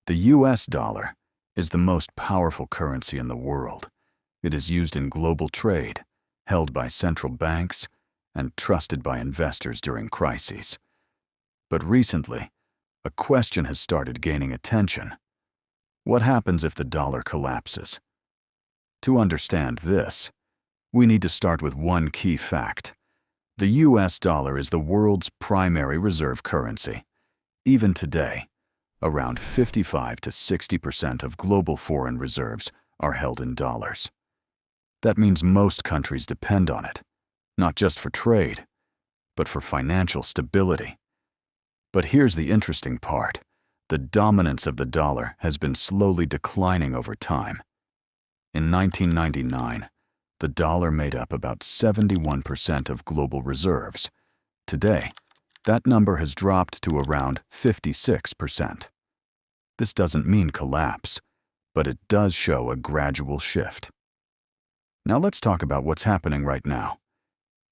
The US dollar is the most powerful currency in the world. It is used in global trade, held by central banks, and trusted by investors during crises. But recently, a question has started gaining attention. What happens if the dollar collapses? To understand this, we need to start with one key fact. The US dollar is the world's primary reserve currency. Even today, around 55 to 60% of global foreign reserves are held in dollars. That means most countries depend on it, not just for trade, but for financial stability. But here's the interesting part. The dominance of the dollar has been slowly declining over time. In 1999, the dollar made up about 71% of global reserves. Today, that number has dropped to around 56%. This doesn't mean collapse, but it does show a gradual shift. Now let's talk about what's happening right now.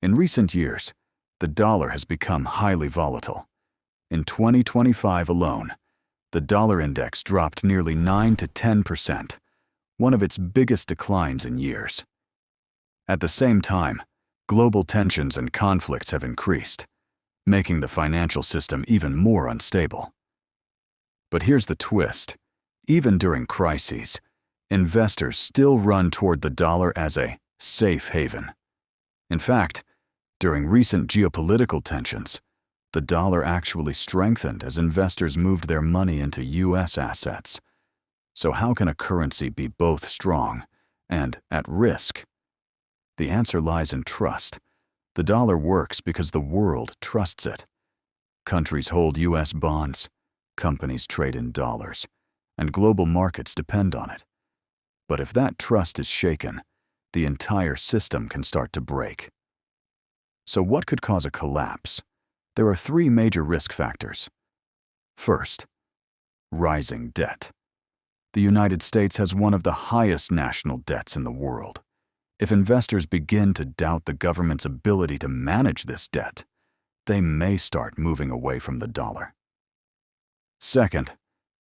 In recent years, the dollar has become highly volatile. In 2025 alone, the dollar index dropped nearly 9 to 10%, one of its biggest declines in years. At the same time, global tensions and conflicts have increased, making the financial system even more unstable. But here's the twist. Even during crises, investors still run toward the dollar as a safe haven. In fact, during recent geopolitical tensions, the dollar actually strengthened as investors moved their money into US assets. So how can a currency be both strong and at risk? The answer lies in trust. The dollar works because the world trusts it. Countries hold US bonds, companies trade in dollars, and global markets depend on it. But if that trust is shaken, the entire system can start to break. So what could cause a collapse? There are three major risk factors. First, rising debt. The United States has one of the highest national debts in the world. If investors begin to doubt the government's ability to manage this debt, they may start moving away from the dollar. Second,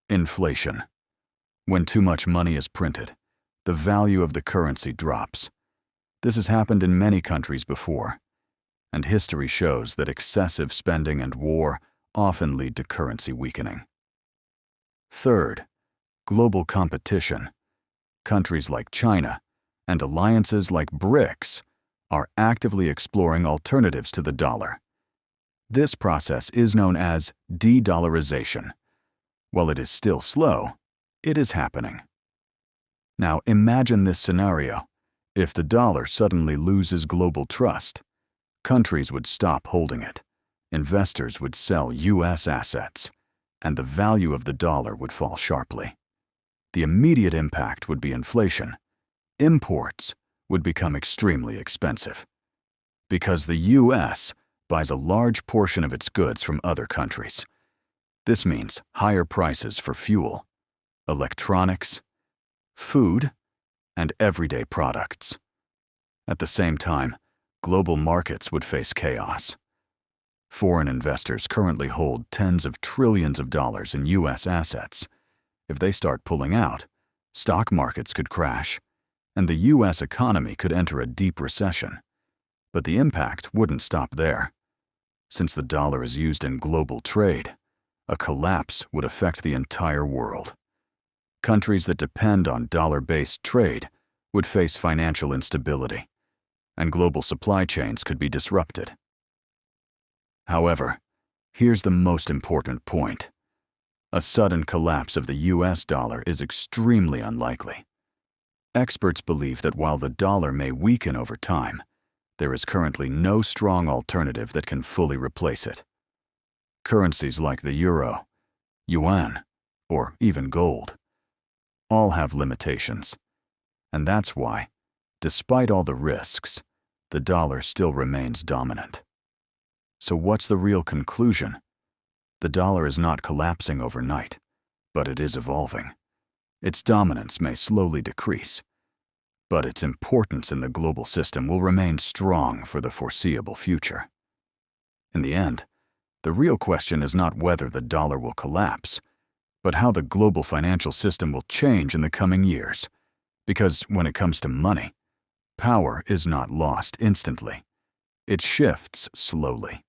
inflation. When too much money is printed, the value of the currency drops. This has happened in many countries before, and history shows that excessive spending and war often lead to currency weakening. Third, global competition. Countries like China and alliances like BRICS are actively exploring alternatives to the dollar. This process is known as de-dollarization. While it is still slow, it is happening. Now imagine this scenario. If the dollar suddenly loses global trust, countries would stop holding it, investors would sell US assets, and the value of the dollar would fall sharply. The immediate impact would be inflation. Imports would become extremely expensive because the US buys a large portion of its goods from other countries. This means higher prices for fuel, electronics, food, and everyday products. At the same time, global markets would face chaos. Foreign investors currently hold tens of trillions of dollars in US assets. If they start pulling out, stock markets could crash, and the US economy could enter a deep recession. But the impact wouldn't stop there. Since the dollar is used in global trade, a collapse would affect the entire world. Countries that depend on dollar-based trade would face financial instability, and global supply chains could be disrupted. However, here's the most important point. A sudden collapse of the US dollar is extremely unlikely. Experts believe that while the dollar may weaken over time, there is currently no strong alternative that can fully replace it. Currencies like the euro, yuan, or even gold all have limitations, and that's why, despite all the risks, the dollar still remains dominant. So what's the real conclusion? The dollar is not collapsing overnight, but it is evolving. Its dominance may slowly decrease, but its importance in the global system will remain strong for the foreseeable future. In the end, the real question is not whether the dollar will collapse, but how the global financial system will change in the coming years. Because when it comes to money, power is not lost instantly. It shifts slowly.